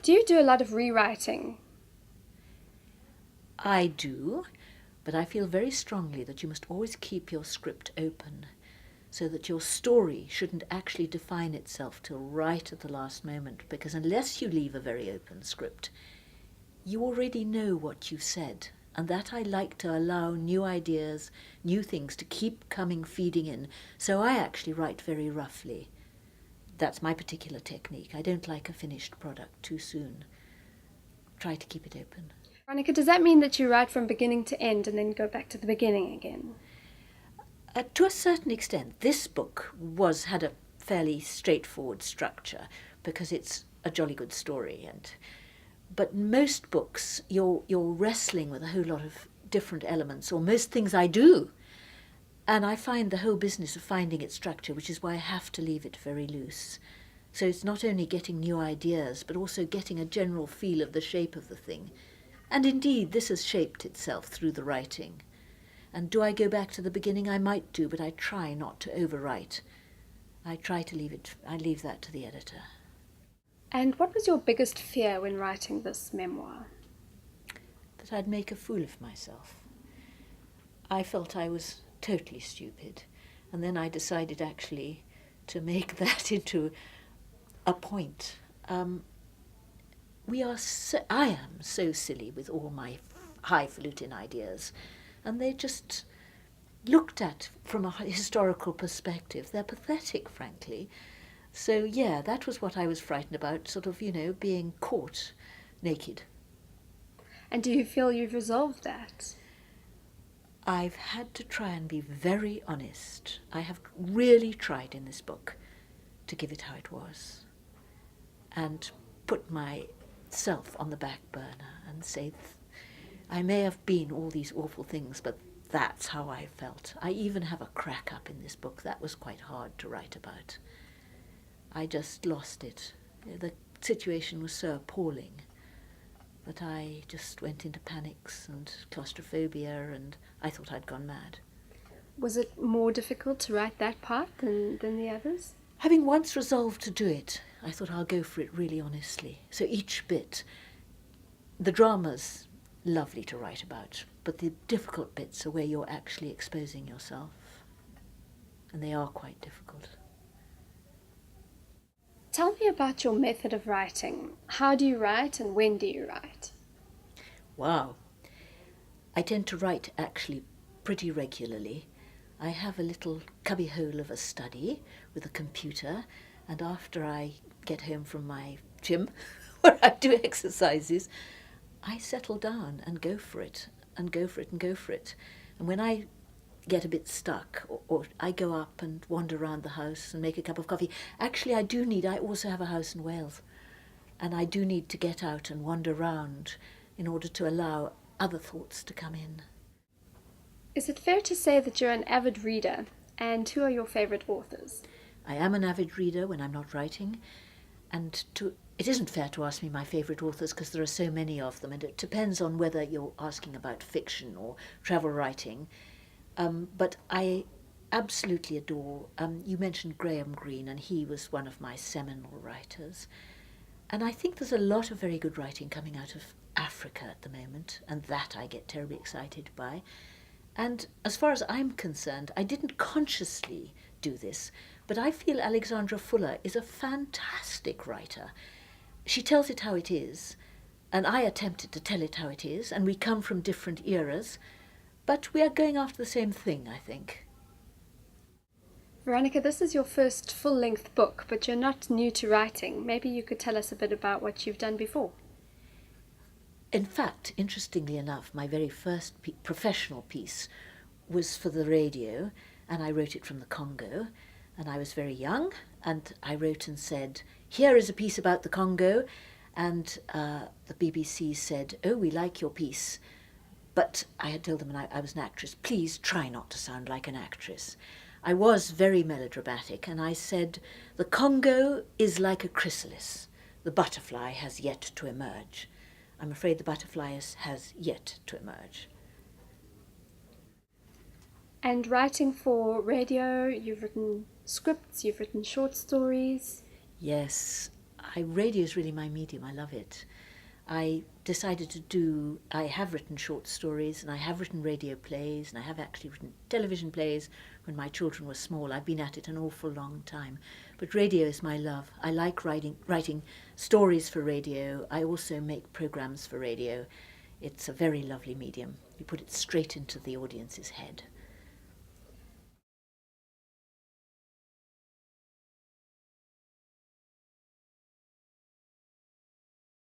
Do you do a lot of rewriting? I do, but I feel very strongly that you must always keep your script open so that your story shouldn't actually define itself till right at the last moment, because unless you leave a very open script, you already know what you said. And that I like to allow new ideas, new things to keep coming, feeding in. So I actually write very roughly. That's my particular technique. I don't like a finished product too soon. Try to keep it open. Veronica, does that mean that you write from beginning to end and then go back to the beginning again? To a certain extent, this book had a fairly straightforward structure because it's a jolly good story. But most books, you're wrestling with a whole lot of different elements, or most things I do. And I find the whole business of finding its structure, which is why I have to leave it very loose. So it's not only getting new ideas, but also getting a general feel of the shape of the thing. And indeed, this has shaped itself through the writing. And do I go back to the beginning? I might do, but I try not to overwrite. I leave that to the editor. And what was your biggest fear when writing this memoir? That I'd make a fool of myself. I felt I was totally stupid. And then I decided actually to make that into a point. I am so silly with all my highfalutin ideas. And they just looked at from a historical perspective. They're pathetic, frankly. So, yeah, that was what I was frightened about, sort of, being caught naked. And do you feel you've resolved that? I've had to try and be very honest. I have really tried in this book to give it how it was and put myself on the back burner and say, I may have been all these awful things, but that's how I felt. I even have a crack up in this book. That was quite hard to write about. I just lost it. The situation was so appalling that I just went into panics and claustrophobia, and I thought I'd gone mad. Was it more difficult to write that part than the others? Having once resolved to do it, I thought I'll go for it really honestly. So each bit, the drama's lovely to write about, but the difficult bits are where you're actually exposing yourself. And they are quite difficult. Tell me about your method of writing. How do you write and when do you write? Wow. I tend to write actually pretty regularly. I have a little cubbyhole of a study with a computer, and after I get home from my gym, where I do exercises, I settle down and go for it, and go for it, and go for it. And when I get a bit stuck, or I go up and wander around the house and make a cup of coffee. Actually, I also have a house in Wales, and I do need to get out and wander around in order to allow other thoughts to come in. Is it fair to say that you're an avid reader? And who are your favourite authors? I am an avid reader when I'm not writing, and it isn't fair to ask me my favourite authors because there are so many of them, and it depends on whether you're asking about fiction or travel writing. But I absolutely adore, you mentioned Graham Greene, and he was one of my seminal writers. And I think there's a lot of very good writing coming out of Africa at the moment, and that I get terribly excited by. And as far as I'm concerned, I didn't consciously do this, but I feel Alexandra Fuller is a fantastic writer. She tells it how it is, and I attempted to tell it how it is, and we come from different eras, but we are going after the same thing, I think. Veronica, this is your first full-length book, but you're not new to writing. Maybe you could tell us a bit about what you've done before. In fact, interestingly enough, my very first professional piece was for the radio, and I wrote it from the Congo, and I was very young, and I wrote and said, here is a piece about the Congo, and the BBC said, oh, we like your piece. But I had told them I was an actress, please try not to sound like an actress. I was very melodramatic, and I said, the Congo is like a chrysalis. The butterfly has yet to emerge. I'm afraid the butterfly has yet to emerge. And writing for radio, you've written scripts, you've written short stories. Yes, radio is really my medium. I love it. I have written short stories, and I have written radio plays, and I have actually written television plays when my children were small. I've been at it an awful long time. But radio is my love. I like writing stories for radio. I also make programs for radio. It's a very lovely medium. You put it straight into the audience's head.